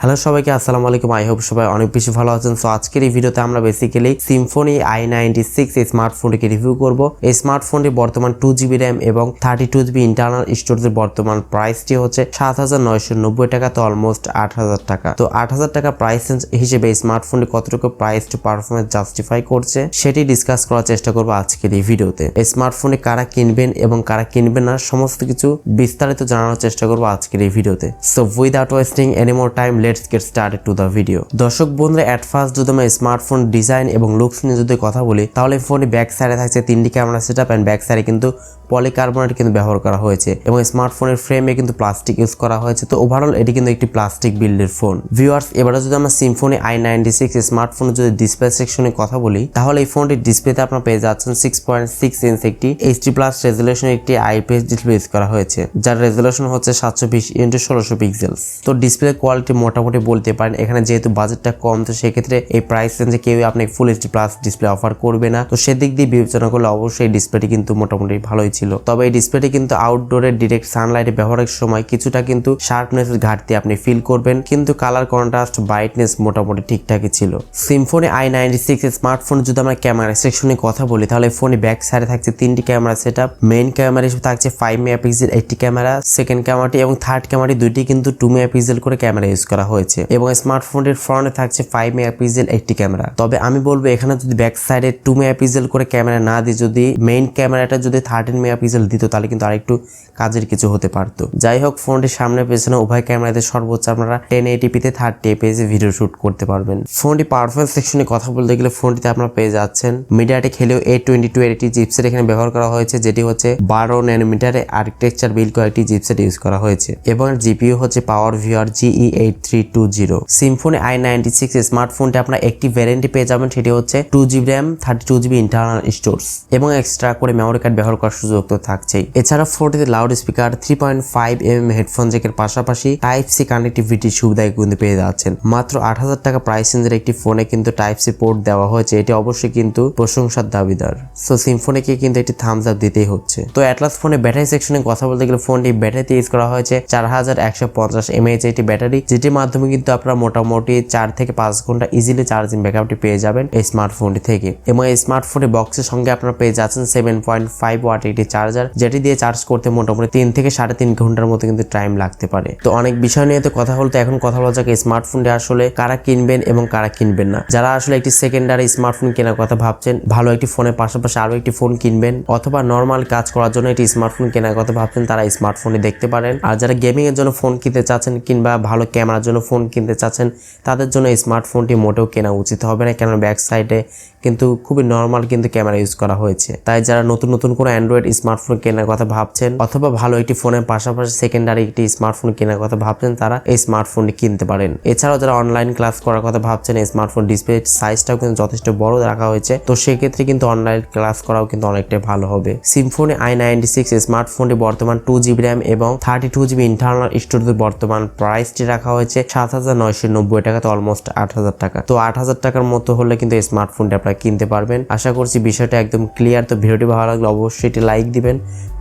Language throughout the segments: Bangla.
হ্যালো সবাইকে আসসালামু আলাইকুম। আই হোপ সবাই অনেক বেশি ভালো আছেন। সো আজকের এই ভিডিওতে আমরা বেসিক্যালি সিম্ফনি i96 এই স্মার্টফোনটিকে রিভিউ করব। এই স্মার্টফোনটি বর্তমান 2GB র্যাম এবং 32GB ইন্টারনাল স্টোরেজের বর্তমান প্রাইসটি হচ্ছে 7,990 টাকা, তো অলমোস্ট 8,000 টাকা। তো 8,000 টাকা প্রাইস হিসেবে এই স্মার্টফোনটি কতটুকু প্রাইস টু পারফরমেন্স জাস্টিফাই করছে সেটি ডিসকাস করার চেষ্টা করবো আজকের এই ভিডিওতে। এই স্মার্টফোনে কারা কিনবেন এবং কারা কিনবেন না সমস্ত কিছু বিস্তারিত জানানোর চেষ্টা করবো আজকের এই ভিডিওতে। So without wasting any more time let's get started to the video. দর্শক বন্ধুরা, এট ফার্স্ট যদি আমরা স্মার্টফোন ডিজাইন এবং লুকস নিয়ে যদি কথা বলি তাহলে ফোনটি ব্যাক সাইডে থাকছে 3টি ক্যামেরা সেটআপ এন্ড ব্যাক সাইডে কিন্তু পলিকার্বনেট কিন্তু ব্যবহার করা হয়েছে এবং স্মার্টফোনের ফ্রেমে কিন্তু প্লাস্টিক ইউজ করা হয়েছে। তো ওভারঅল এটি কিন্তু একটি প্লাস্টিক বিল্ডের ফোন। ভিউয়ার্স, এবারে যদি আমরা সিম্ফনি i96 স্মার্টফোনের যদি ডিসপ্লে সেকশনে কথা বলি তাহলে এই ফোনটির ডিসপ্লেতে আপনারা পেয়ে যাচ্ছেন 6.6 ইঞ্চ একটি HD+ রেজুলেশনের একটি IPS ডিসপ্লে ইউজ করা হয়েছে, যার রেজুলেশন হচ্ছে 720x1600 পিক্সেলস। তো ডিসপ্লে কোয়ালিটি মোটামুটি বলতে পারেন, এখানে যেহেতু বাজেটটা কম তো সেক্ষেত্রে এই প্রাইস রেঞ্জে কেউই আপনাকে ফুল HD+ ডিসপ্লে অফার করবে না। তো সেদিক দিয়ে বিবেচনা করলে অবশ্যই ডিসপ্লেটি কিন্তু মোটামুটি ভালোই ছিল। তবে এই ডিসপ্লেটি কিন্তু আউটডোরের ডিরেক্ট সানলাইটে ব্যবহারের সময় কিছুটা কিন্তু শার্পনেসের ঘাটতি আপনি ফিল করবেন, কিন্তু কালার কন্ট্রাস্ট ব্রাইটনেস মোটামুটি ঠিকঠাকই ছিল। সিম্ফনি i96 স্মার্টফোন যদি আমরা ক্যামেরা সেকশনে কথা বলি তাহলে ফোনে ব্যাক সাইডে থাকছে 3টি ক্যামেরা সেটআপ। মেইন ক্যামেরা হিসেবে থাকছে 5 মেগাপিক্সেল একটি ক্যামেরা, সেকেন্ড ক্যামেরাটি এবং থার্ড ক্যামেরাটি দুইটি কিন্তু 2 মেগাপিক্সেল করে ক্যামেরা ইউজ করা হয়েছে এবং স্মার্টফোনটির ফ্রন্টে থাকছে 5 মেগাপিক্সেল একটি ক্যামেরা। তবে আমি বলবো এখানে যদি ব্যাক সাইডে 2 মেগাপিক্সেল করে ক্যামেরা না দিয়ে যদি মেইন ক্যামেরাটা যদি 13 মেগাপিক্সেল দিত তাহলে কিন্তু আরেকটু কাজের কিছু হতে পারতো। যাই হোক, ফোনটির সামনে পেছনে উভয় ক্যামেরাতে সর্বোচ্চ আপনারা 1080p-তে 30 fps ভিডিও শুট করতে পারবেন। ফোনটি পারফরমেন্স সেকশনে কথা বলতে গেলে ফোনটিতে আপনারা পেয়ে যাচ্ছেন মিডিয়াটেক হেলিও A2280 চিপসেট এখানে ব্যবহার করা হয়েছে, যেটি হচ্ছে 12 ন্যানোমিটারে আর্কিটেকচার বিল্ড করা একটি চিপসেট ইউজ করা হয়েছে এবং জিপিইউ হচ্ছে পাওয়ার ভিআর GE8320। সিম্ফনি i96 স্মার্টফোনটি আপনারা একটি ভ্যারিয়েন্টে পেয়ে যাবেন, সেটি হচ্ছে 2GB RAM 32GB internal storage এবং এক্সট্রা করে মেমোরি কার্ড ব্যবহার করার সুযোগ তো থাকছেই। এছাড়া ফোনটিতে লাউড স্পিকার 3.5mm হেডফোন জ্যাকের পাশাপাশি টাইপ সি কানেক্টিভিটি সুবিধা কিন্তু পেয়ে যাচ্ছেন। মাত্র 8,000 টাকা প্রাইস রেঞ্জের একটি ফোনে কিন্তু টাইপ সি পোর্ট দেওয়া হয়েছে, এটি অবশ্যই কিন্তু প্রশংসার দাবিদার। সো সিম্ফনিকে কিন্তু একটি থামস আপ দিতেই হচ্ছে। তো অ্যাটলাস ফোনে ব্যাটারি সেকশনে কথা বলতে গেলে ফোনটি ব্যাটারিতে ইউজ করা হয়েছে 4150 mAh একটি ব্যাটারি, যেটির মাধ্যমে কিন্তু আপনারা মোটামুটি 4 থেকে 5 ঘন্টা ইজিলি চার্জিং ব্যাকআপটি পেয়ে যাবেন এই স্মার্টফোনটি থেকে। এবং এই স্মার্টফোনের বক্সের সঙ্গে আপনারা পেয়ে যাচ্ছেন 7.5 ওয়াট একটি চার্জার, যেটি দিয়ে চার্জ করতে মোটামুটি 3 থেকে 3.5 ঘন্টার মতো কিন্তু টাইম লাগতে পারে। তো অনেক বিষয় নিয়ে তো কথা বলতে এখন কথা বলা যাক এই স্মার্টফোনটি আসলে কারা কিনবেন এবং কারা কিনবেন না। যারা আসলে একটি সেকেন্ডারি স্মার্টফোন কেনার কথা ভাবছেন, ভালো একটি ফোনের পাশাপাশি আরো একটি ফোন কিনবেন অথবা নর্মাল কাজ করার জন্য একটি স্মার্টফোন কেনার কথা ভাবছেন, তারা এই স্মার্টফোনটি দেখতে পারেন। আর যারা গেমিং এর জন্য ফোন কিনতে চাচ্ছেন কিংবা ভালো ক্যামেরার জন্য ফোন কিনতে চাচ্ছেন তাদের জন্য এই স্মার্টফোনটি মোটেও কেনা উচিত হবে না, কেন ব্যাক সাইডে কিন্তু খুবই নর্মাল কিন্তু ক্যামেরা ইউজ করা হয়েছে। তাই যারা নতুন নতুন কোনো অ্যান্ড্রয়েড স্মার্টফোন কেনার কথা ভাবছেন অথবা ভালো একটি ফোনের পাশাপাশি সেকেন্ডারি একটি স্মার্টফোন কেনার কথা ভাবছেন তারা এই স্মার্টফোনটি কিনতে পারেন। এছাড়াও যারা অনলাইন ক্লাস করার কথা ভাবছেন, এই স্মার্টফোন ডিসপ্লে সাইজটাও কিন্তু যথেষ্ট বড় রাখা হয়েছে, তো সেক্ষেত্রে কিন্তু অনলাইন ক্লাস করাও কিন্তু অনেকটাই ভালো হবে। সিম্ফনি i96 স্মার্টফোনটি বর্তমান 2GB র্যাম এবং 32GB ইন্টারনাল স্টোরেজের বর্তমান প্রাইসটি রাখা হয়েছে 7,990 টাকা, তো অলমোস্ট 8,000 টাকা। তো 8,000 টাকার মতো হলে কিন্তু এই স্মার্টফোনটি আপনারা কিনতে পারবেন। আশা করছি বিষয়টা একদম ক্লিয়ার। তো ভিডিওটি ভালো লাগলে অবশ্যই এটি লাইক দিবেন,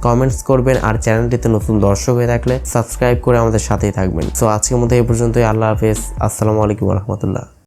কমেন্টস করবেন আর চ্যানেলটিতে নতুন দর্শক হয়ে থাকলে সাবস্ক্রাইব করে আমাদের সাথেই থাকবেন। সো আজকের মতো এই পর্যন্তই। আল্লাহ হাফেজ, আসসালামু আলাইকুম রহমতুল্লাহ।